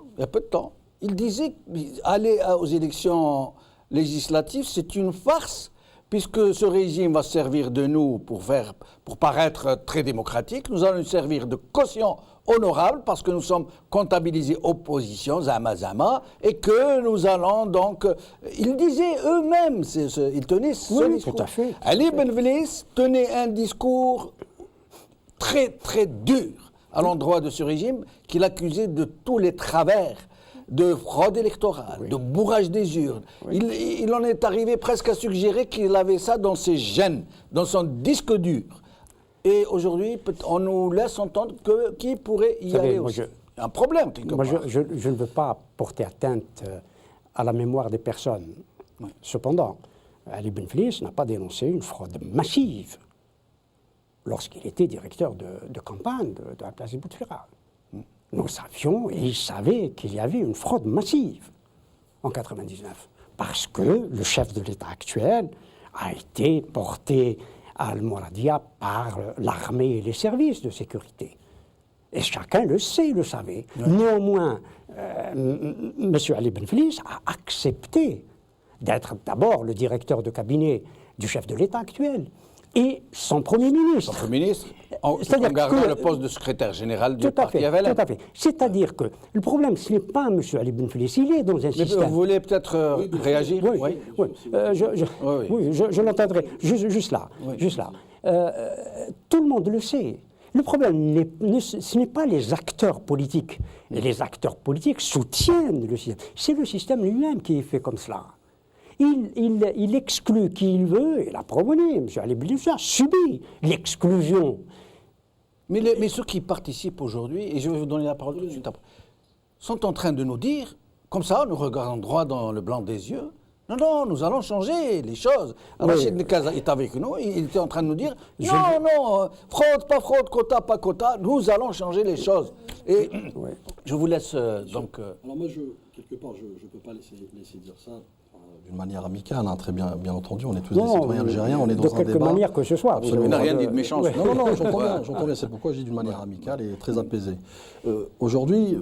ils disaient aller aux élections législatives, c'est une farce, puisque ce régime va servir de nous pour paraître très démocratique. Nous allons nous servir de caution honorable parce que nous sommes comptabilisés opposition, zama, et que nous allons donc... Ils disaient eux-mêmes, ils tenaient ce discours. Tout à fait. Ali Ben Vliss tenait un discours très, très dur à l'endroit de ce régime qu'il accusait de tous les travers de fraude électorale, de bourrage des urnes. Il en est arrivé presque à suggérer qu'il avait ça dans ses gènes, dans son disque dur. Et aujourd'hui, on nous laisse entendre qu'il pourrait y aller aussi. Un problème, quelque part. Moi, je ne veux pas porter atteinte à la mémoire des personnes. Oui. Cependant, Ali Benflis n'a pas dénoncé une fraude massive lorsqu'il était directeur de campagne de la place des Bouteflika. Nous savions, et il savait qu'il y avait une fraude massive en 1999, parce que le chef de l'État actuel a été porté à Al-Mouradia par l'armée et les services de sécurité. Et chacun le sait, le savait. Oui. Néanmoins, M. Ali Benflis a accepté d'être d'abord le directeur de cabinet du chef de l'État actuel et son Premier ministre. Son Premier ministre, en gardant le poste de secrétaire général du parti AVLM. Tout à fait. C'est-à-dire que le problème, ce n'est pas M. Ali Benflis, il est dans un système... Mais vous voulez peut-être réagir? Oui, je l'entendrai. Juste là. Tout le monde le sait. Le problème, ce n'est pas les acteurs politiques. Et les acteurs politiques soutiennent le système. C'est le système lui-même qui est fait comme cela. Il exclut qui il veut, et la promené. M. Ali Benflis a subi l'exclusion. Mais ceux qui participent aujourd'hui, et je vais vous donner la parole tout de suite après, sont en train de nous dire, comme ça, nous regardons droit dans le blanc des yeux, non, nous allons changer les choses. Rachid Nekaza est avec nous, il était en train de nous dire, non, fraude, pas fraude, quota, pas quota, nous allons changer les choses. Et je vous laisse donc... Alors moi, quelque part, je ne peux pas laisser dire ça d'une manière amicale, hein, très bien entendu, on est tous des citoyens algériens, on est dans un débat... De quelque manière que ce soit. Vous n'avez rien dit de méchant. Non, j'entends bien, c'est pourquoi je dis d'une manière amicale et très apaisée. Aujourd'hui,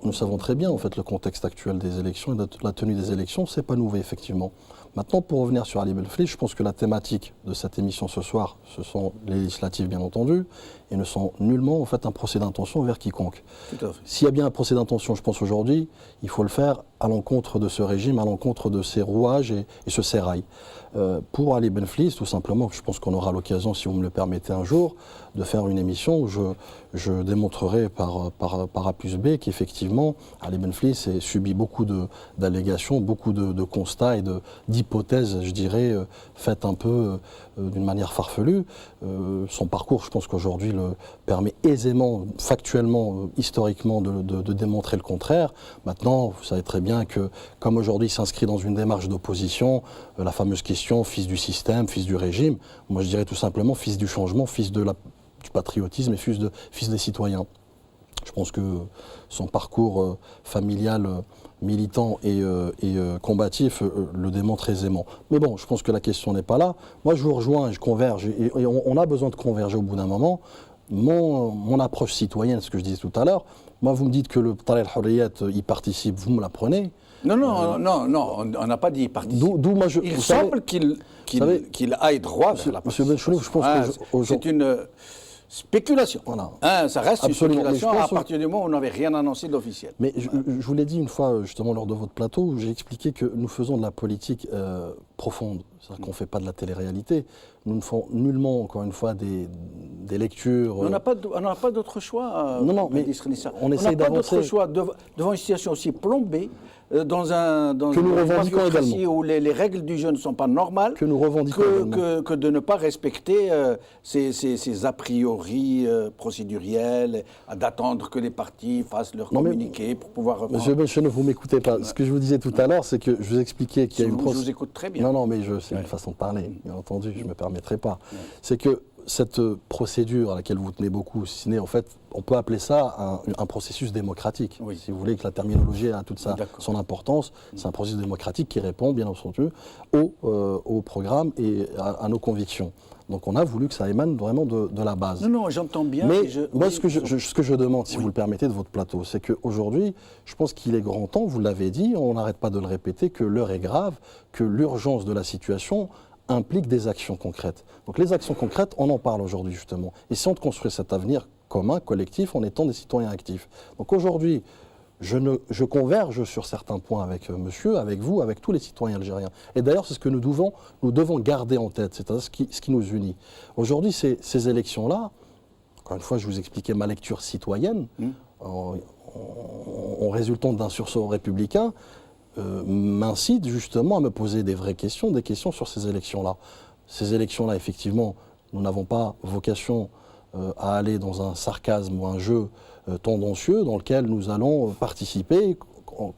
nous savons très bien, en fait, le contexte actuel des élections et de la tenue des élections, c'est pas nouveau, effectivement. Maintenant, pour revenir sur Ali Benflis, je pense que la thématique de cette émission ce soir, ce sont les législatives, bien entendu, et ne sont nullement, en fait, un procès d'intention envers quiconque. Tout à fait. S'il y a bien un procès d'intention, je pense aujourd'hui, il faut le faire à l'encontre de ce régime, à l'encontre de ses rouages et ce sérail. Pour Ali Benflis, tout simplement, je pense qu'on aura l'occasion, si vous me le permettez un jour, de faire une émission où je démontrerai par A plus B qu'effectivement, Ali Benflis a subi beaucoup d'allégations, beaucoup de constats et d'hypothèses, je dirais, faites un peu d'une manière farfelue. Son parcours, je pense qu'aujourd'hui, le permet aisément, factuellement, historiquement, de démontrer le contraire. Maintenant, vous savez très bien que, comme aujourd'hui il s'inscrit dans une démarche d'opposition, la fameuse question fils du système, fils du régime, moi je dirais tout simplement fils du changement, fils du patriotisme et fils des citoyens. Je pense que son parcours familial, militant et combatif le démontre aisément. Mais bon, je pense que la question n'est pas là. Moi je vous rejoins, je converge, et on a besoin de converger au bout d'un moment. Mon approche citoyenne, ce que je disais tout à l'heure, moi vous me dites que le Tariq al-Hurriyat y participe, vous me l'apprenez. Non, on n'a pas dit participer. Il semble qu'il aille droit vers la participation. Monsieur Benchelouf, je pense que... C'est une spéculation. Voilà. Ça reste absolument une spéculation à partir du moment où on n'avait rien annoncé d'officiel. Mais je vous l'ai dit une fois, justement, lors de votre plateau, où j'ai expliqué que nous faisons de la politique profonde. C'est-à-dire qu'on ne fait pas de la télé-réalité. Nous ne faisons nullement, encore une fois, des lectures... On n'a pas d'autre choix. Non, mais on essaie d'avancer. On n'a pas d'autre choix devant une situation aussi plombée, dans une démocratie où les règles du jeu ne sont pas normales, que nous revendiquons que de ne pas respecter ces a priori procéduriels, d'attendre que les partis fassent leur communiqué pour pouvoir reprendre. Monsieur Benchelouf, vous ne m'écoutez pas. Ce que je vous disais tout à l'heure, c'est que je vous expliquais qu'il y a une procédure... Je vous écoute très bien. Non, mais c'est une façon de parler, bien entendu, je ne me permettrai pas. C'est que cette procédure à laquelle vous tenez beaucoup, en fait, on peut appeler ça un processus démocratique. Oui. Si vous voulez que la terminologie a toute son importance, c'est un processus démocratique qui répond, bien entendu, au programme et à nos convictions. Donc on a voulu que ça émane vraiment de la base. Non, j'entends bien. Mais moi, ce que je demande, si vous le permettez, de votre plateau, c'est qu'aujourd'hui, je pense qu'il est grand temps, vous l'avez dit, on n'arrête pas de le répéter, que l'heure est grave, que l'urgence de la situation implique des actions concrètes. Donc les actions concrètes, on en parle aujourd'hui justement. Essayons de construire cet avenir commun, collectif, en étant des citoyens actifs. Donc aujourd'hui, je converge sur certains points avec monsieur, avec vous, avec tous les citoyens algériens. Et d'ailleurs, c'est ce que nous devons garder en tête, c'est-à-dire ce qui nous unit. Aujourd'hui, ces élections-là, encore une fois, je vous expliquais ma lecture citoyenne, en résultant d'un sursaut républicain, m'incite justement à me poser des vraies questions, des questions sur ces élections-là. Ces élections-là, effectivement, nous n'avons pas vocation à aller dans un sarcasme ou un jeu tendancieux dans lequel nous allons participer,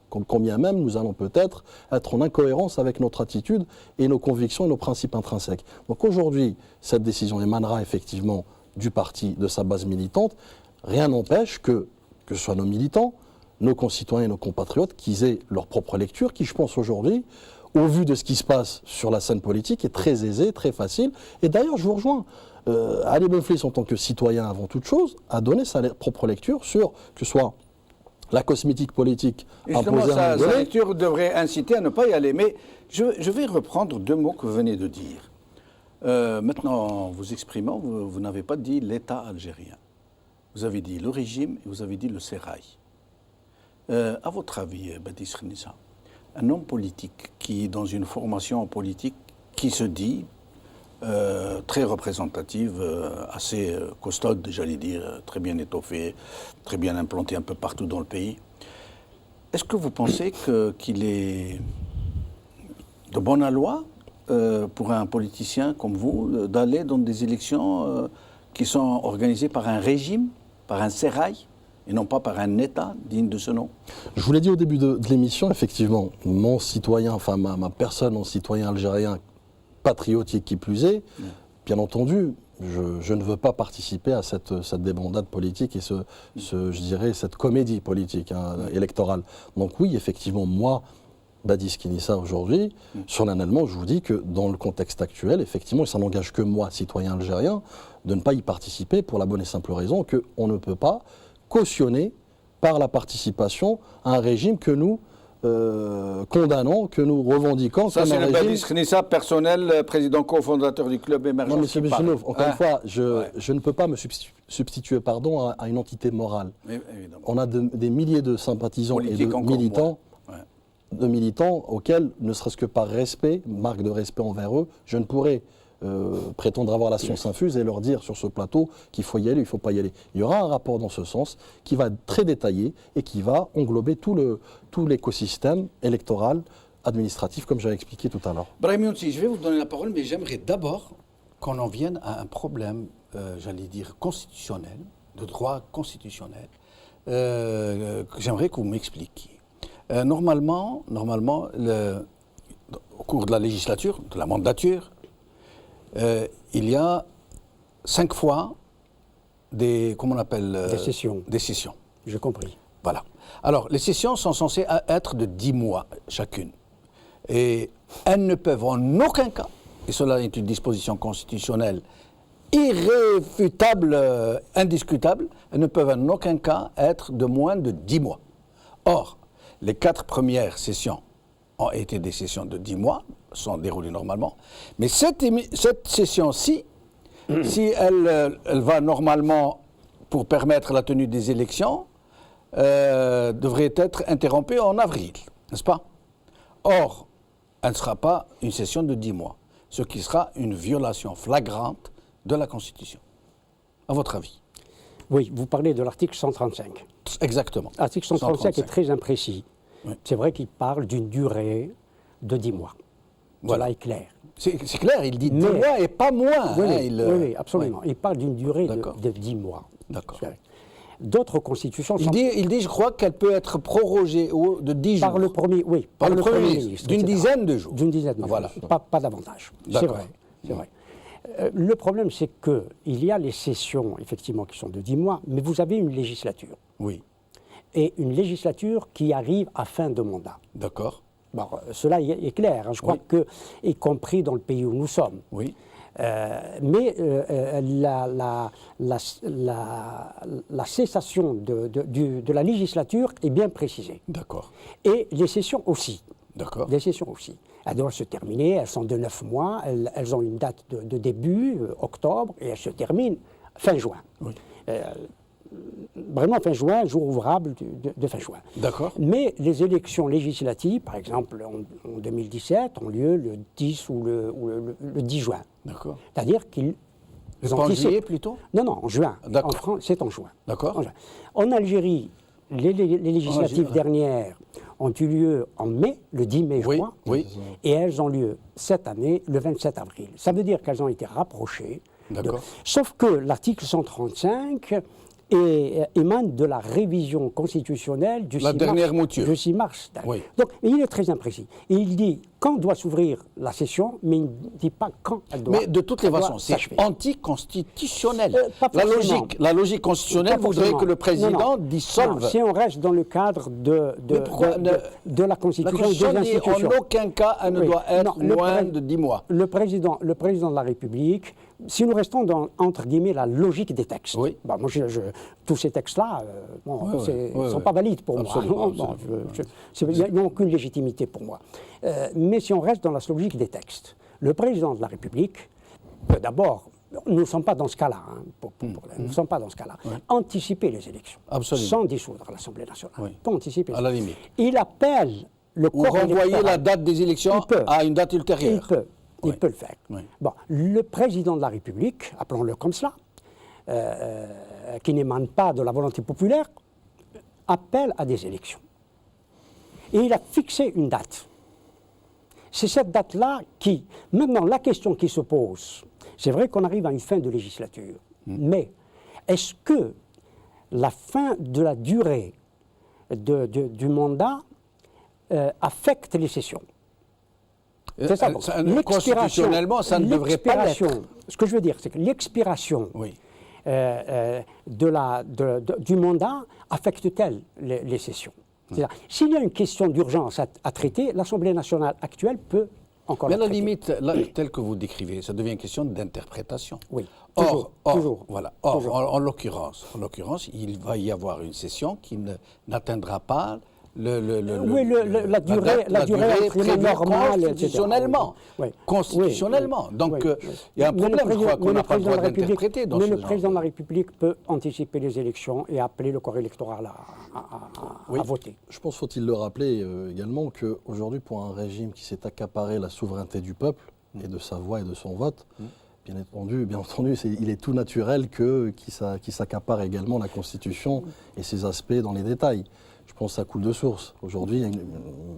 quand bien même nous allons peut-être être en incohérence avec notre attitude et nos convictions et nos principes intrinsèques. Donc aujourd'hui, cette décision émanera effectivement du parti, de sa base militante. Rien n'empêche que ce soit nos militants, nos concitoyens et nos compatriotes qui aient leur propre lecture, qui je pense aujourd'hui, au vu de ce qui se passe sur la scène politique, est très aisée, très facile. Et d'ailleurs, je vous rejoins. Ali Benflis, en tant que citoyen avant toute chose, a donné sa propre lecture sur, que ce soit la cosmétique politique imposée à un moment donné. Sa lecture devrait inciter à ne pas y aller. Mais je vais reprendre 2 mots que vous venez de dire. Maintenant, en vous exprimant, vous n'avez pas dit l'État algérien. Vous avez dit le régime et vous avez dit le sérail. À votre avis, Badis Khnissa, un homme politique qui est dans une formation politique qui se dit très représentative, assez costaude, j'allais dire, très bien étoffée, très bien implantée un peu partout dans le pays, est-ce que vous pensez qu'il est de bonne aloi pour un politicien comme vous d'aller dans des élections qui sont organisées par un régime, par un sérail, et non pas par un État digne de ce nom? Je vous l'ai dit au début de l'émission, effectivement, mon citoyen, enfin ma personne en citoyen algérien patriotique qui plus est, bien entendu, je ne veux pas participer à cette débandade politique et je dirais cette comédie politique électorale. Donc oui, effectivement, moi, Badis Khnissa aujourd'hui, solennellement, je vous dis que dans le contexte actuel, effectivement, et ça n'engage que moi, citoyen algérien, de ne pas y participer pour la bonne et simple raison qu'on ne peut pas cautionner par la participation à un régime que nous condamnons, que nous revendiquons. Ça, c'est le Badis Khnissa personnel, président cofondateur du club émergent. Non, monsieur Béchinouf, encore une fois, je ne peux pas me substituer à une entité morale. On a des milliers de sympathisants politique et de militants auxquels, ne serait-ce que par respect, marque de respect envers eux, je ne pourrais prétendre avoir la science infuse et leur dire sur ce plateau qu'il faut y aller, il ne faut pas y aller. Il y aura un rapport dans ce sens qui va être très détaillé et qui va englober tout l'écosystème électoral, administratif, comme j'avais expliqué tout à l'heure. Brahim Younsi, je vais vous donner la parole, mais j'aimerais d'abord qu'on en vienne à un problème, j'allais dire, constitutionnel, de droit constitutionnel, que j'aimerais que vous m'expliquiez. Normalement, au cours de la législature, de la mandature, il y a 5 fois des sessions. Des sessions. J'ai compris. Voilà. Alors, les sessions sont censées être de 10 mois chacune. Et elles ne peuvent en aucun cas, et cela est une disposition constitutionnelle irréfutable, indiscutable, elles ne peuvent en aucun cas être de moins de 10 mois. Or, les 4 premières sessions ont été des sessions de 10 mois, sont déroulées normalement. Mais cette session-ci, si elle va normalement pour permettre la tenue des élections, devrait être interrompue en avril, n'est-ce pas? Or, elle ne sera pas une session de 10 mois, ce qui sera une violation flagrante de la Constitution. À votre avis? Oui, vous parlez de l'article 135. Exactement. L'article 135 est très imprécis. Oui. C'est vrai qu'il parle d'une durée de 10 mois. Voilà. Cela est clair. C'est clair, il dit 10 mois et pas moins. Oui, oui, absolument. Oui. Il parle d'une durée de 10 mois. D'accord. D'autres constitutions il dit, je crois qu'elle peut être prorogée de 10 jours. Par le Premier, oui. Par le Premier ministre. D'une dizaine de jours. D'une dizaine de jours. Voilà. Pas davantage. C'est vrai. C'est vrai. Le problème, c'est qu'il y a les sessions, effectivement, qui sont de 10 mois, mais vous avez une législature. Oui. Et une législature qui arrive à fin de mandat. D'accord. Bon, cela est clair, hein, je crois que, y compris dans le pays où nous sommes. Oui. Mais la cessation de la législature est bien précisée. D'accord. Et les sessions aussi. D'accord. Les sessions aussi. Elles doivent se terminer, elles sont de 9 mois, elles ont une date de début, octobre, et elles se terminent fin juin. Oui. Vraiment fin juin, jour ouvrable de fin juin. D'accord. Mais les élections législatives, par exemple en 2017, ont lieu le 10 ou le 10 juin. D'accord. C'est-à-dire qu'il Ils Pas en anticipent. juillet plutôt? Non, non, en juin. D'accord. En France, c'est en juin. D'accord. En juin. En Algérie, les législatives dernières ont eu lieu en mai, le 10 mai, je Oui, crois. oui. Et elles ont lieu cette année, le 27 avril. Ça veut dire qu'elles ont été rapprochées. D'accord. Sauf que l'article 135 émane de la révision constitutionnelle du 6 dernière mars. mouture. Du 6 mars. Oui. Donc, il est très imprécis. Il dit quand doit s'ouvrir la session, mais il ne dit pas quand elle doit. Mais de toutes les elle doit façons, c'est s'achever. anticonstitutionnel. Pas forcément. La logique constitutionnelle Pas voudrait forcément. que le président Non, non. dissolve. Non, si on reste dans le cadre de la La Constitution et des Constitution dit institutions. en aucun cas elle ne Oui. doit être Non, moins de 10 mois. Le président de la République, si nous restons dans, entre guillemets, la logique des textes, Oui. bah, moi, tous ces textes-là, ne sont pas valides pour Absolument, moi. Bon, ils n'ont aucune légitimité pour moi. Mais si on reste dans la logique des textes, le président de la République, d'abord, nous ne sommes pas dans ce cas-là. Nous ne sommes pas dans ce cas-là. Anticiper les élections, Absolument. sans dissoudre l'Assemblée nationale. Oui. Pas anticiper. À la limite. Il appelle le Ou corps renvoyer électoral. la date des élections Il peut. à une date ultérieure. Il peut le faire. Oui. Bon, le président de la République, appelons-le comme cela, qui n'émane pas de la volonté populaire, appelle à des élections. Et il a fixé une date. C'est cette date-là qui... Maintenant, la question qui se pose, c'est vrai qu'on arrive à une fin de législature, mais est-ce que la fin de la durée du mandat affecte les sessions? C'est ça. Bon. Constitutionnellement, ça ne devrait pas l'être. Ce que je veux dire, c'est que l'expiration Oui. du mandat affecte-t-elle les sessions? C'est-à-dire, s'il y a une question d'urgence à traiter, l'Assemblée nationale actuelle peut encore Mais à la traiter. limite, là, tel que vous décrivez, ça devient une question d'interprétation. Oui, Or, toujours. Voilà. Toujours. En l'occurrence, il va y avoir une session qui n'atteindra pas la durée prévue normale, etc. constitutionnellement. Oui. Constitutionnellement. Oui. Donc, Oui. il y a un problème, je crois, qu'on Mais n'a pas le droit d'interpréter dans ce le genre. président de la République peut anticiper les élections et appeler le corps électoral à voter. Je pense, faut-il le rappeler également, qu'aujourd'hui, pour un régime qui s'est accaparé la souveraineté du peuple et de sa voix et de son vote, bien entendu, il est tout naturel qu'il s'accapare également la Constitution et ses aspects dans les détails. Je pense que ça coule de source. Aujourd'hui, il y a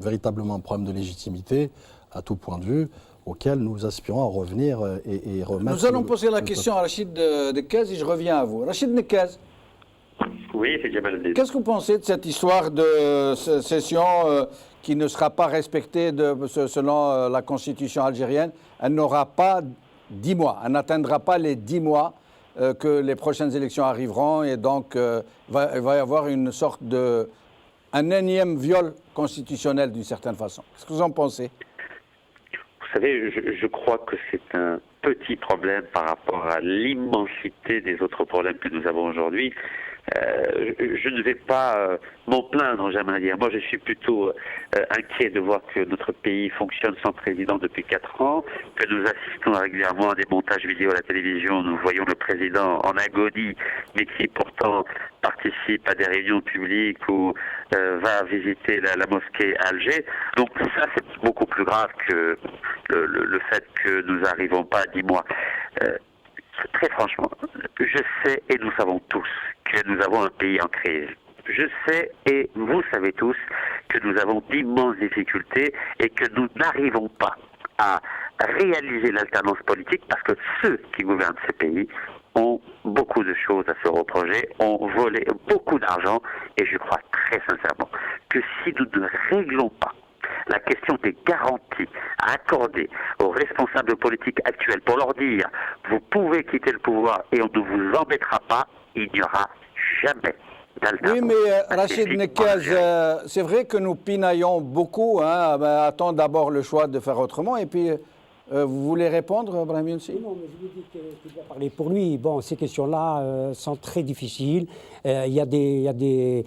véritablement un problème de légitimité à tout point de vue auquel nous aspirons à revenir et remettre... Nous allons poser la question à Rachid Nekaz et je reviens à vous. Rachid Nekaz, Oui, c'est Jamal. qu'est-ce que vous pensez de cette histoire de session qui ne sera pas respectée selon la constitution algérienne? Elle n'aura pas 10 mois, elle n'atteindra pas les 10 mois que les prochaines élections arriveront et donc il va y avoir une sorte un énième viol constitutionnel d'une certaine façon. Qu'est-ce que vous en pensez? Vous savez, je crois que c'est un petit problème par rapport à l'immensité des autres problèmes que nous avons aujourd'hui. Je ne vais pas m'en plaindre, j'aimerais dire. Moi, je suis plutôt inquiet de voir que notre pays fonctionne sans président depuis 4 ans, que nous assistons régulièrement à des montages vidéo à la télévision. Nous voyons le président en agonie, mais qui pourtant participe à des réunions publiques ou va visiter la mosquée à Alger. Donc ça, c'est beaucoup plus grave que le fait que nous n'arrivons pas à 10 mois. Très franchement, je sais et nous savons tous que nous avons un pays en crise. Je sais et vous savez tous que nous avons d'immenses difficultés et que nous n'arrivons pas à réaliser l'alternance politique parce que ceux qui gouvernent ce pays ont beaucoup de choses à se reprocher, ont volé beaucoup d'argent et je crois très sincèrement que si nous ne réglons pas la question des garanties à accorder aux responsables politiques actuels pour leur dire « vous pouvez quitter le pouvoir et on ne vous embêtera pas », il n'y aura jamais d'alternance. Oui, mais Rachid Nekaz, c'est vrai que nous pinaillons beaucoup. Attends d'abord le choix de faire autrement et puis vous voulez répondre, Brahim Younsi? Non, mais je vous dis qu'il doit parler pour lui. Bon, ces questions-là sont très difficiles. Il y a des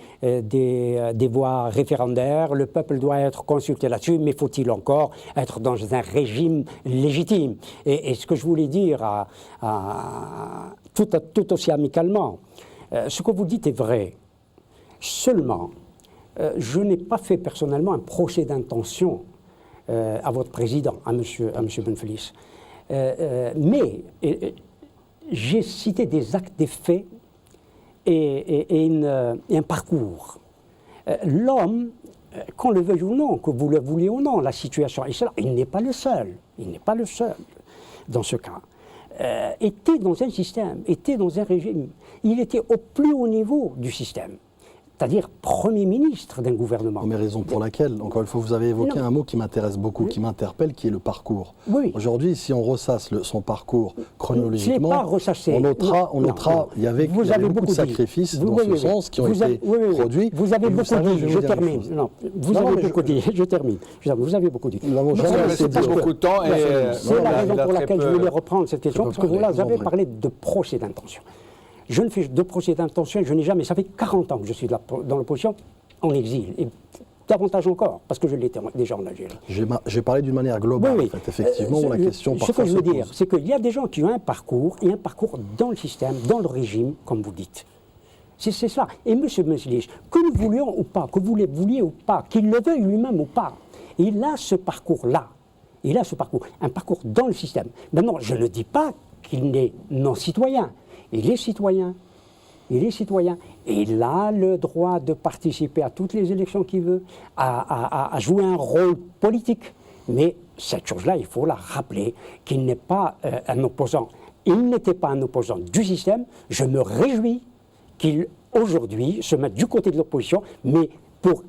voies référendaires. Le peuple doit être consulté là-dessus, mais faut-il encore être dans un régime légitime? Et ce que je voulais dire tout aussi amicalement, ce que vous dites est vrai. Seulement, je n'ai pas fait personnellement un procès d'intention à votre président, à M. Benfeliz. Mais j'ai cité des actes, des faits et un parcours. L'homme, qu'on le veuille ou non, que vous le vouliez ou non, la situation est cela, il n'est pas le seul, dans ce cas, était dans un système, était dans un régime, il était au plus haut niveau du système, c'est-à-dire Premier ministre d'un gouvernement. Mais raison pour laquelle, encore une fois, vous avez évoqué un mot qui m'intéresse beaucoup, qui m'interpelle, qui est le parcours. Oui. Aujourd'hui, si on ressasse son parcours chronologiquement, je l'ai pas ressassé. on notera, il y avait beaucoup de dit. sacrifices dans ce sens qui ont été produits. Vous avez beaucoup dit, je termine. Vous avez beaucoup dit, je termine. Vous avez beaucoup dit. C'est pas beaucoup de temps. C'est la raison pour laquelle je voulais reprendre cette question, parce que vous avez parlé de procès d'intention. Je ne fais de procès d'intention, je n'ai jamais, ça fait 40 ans que je suis dans l'opposition, en exil, et davantage encore, parce que je l'étais déjà en Algérie. J'ai parlé d'une manière globale, oui. En fait, effectivement, la question parfois ce que je veux se pose. dire, c'est qu'il y a des gens qui ont un parcours, et un parcours dans le système, dans le régime, comme vous dites. C'est cela. Et M. Meslich, que nous voulions ou pas, que vous le vouliez ou pas, qu'il le veuille lui-même ou pas, il a ce parcours-là. Il a ce parcours, un parcours dans le système. Maintenant, je ne dis pas qu'il n'est non citoyen. Il est citoyen, et il a le droit de participer à toutes les élections qu'il veut, à jouer un rôle politique. Mais cette chose-là, il faut la rappeler, qu'il n'est pas un opposant. Il n'était pas un opposant du système. Je me réjouis qu'il, aujourd'hui, se mette du côté de l'opposition, mais pour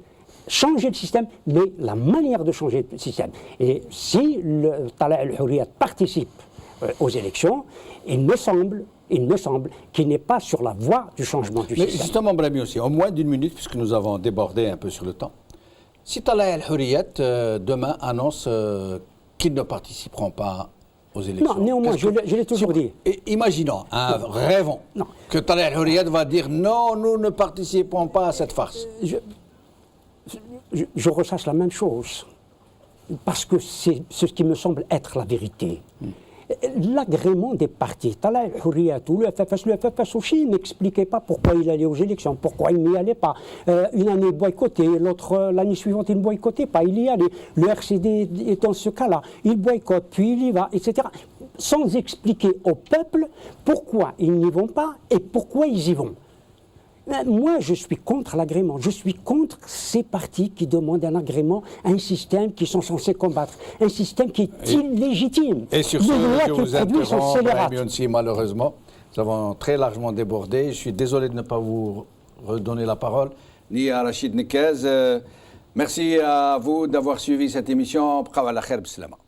changer le système, mais la manière de changer le système. Et si le Tala el-Houriyat participe aux élections, il me semble qu'il n'est pas sur la voie du changement du système. Mais justement, Brahimi aussi, en moins d'une minute, puisque nous avons débordé un peu sur le temps, si Tala el-Houriyat demain annonce qu'ils ne participeront pas aux élections... Non, néanmoins, je l'ai toujours dit. Imaginons, rêvons, que Tala el-Houriyat va dire « Non, nous ne participons pas à cette farce ». Je ressasse la même chose, parce que c'est ce qui me semble être la vérité. L'agrément des partis, Tala el-Houriyat ou le FFS aussi n'expliquait pas pourquoi il allait aux élections, pourquoi il n'y allait pas. Une année boycotté, l'année suivante il ne boycottait pas, il y allait. Le RCD est dans ce cas-là, il boycotte, puis il y va, etc. Sans expliquer au peuple pourquoi ils n'y vont pas et pourquoi ils y vont. Moi, je suis contre l'agrément. Je suis contre ces partis qui demandent un agrément à un système qu'ils sont censés combattre. Un système qui est illégitime. Et sur ce, je vous interromps, Brahimi Younsi, malheureusement. Nous avons très largement débordé. Je suis désolé de ne pas vous redonner la parole, ni à Rachid Nekez. Merci à vous d'avoir suivi cette émission. Bqaw ala khair, bislama.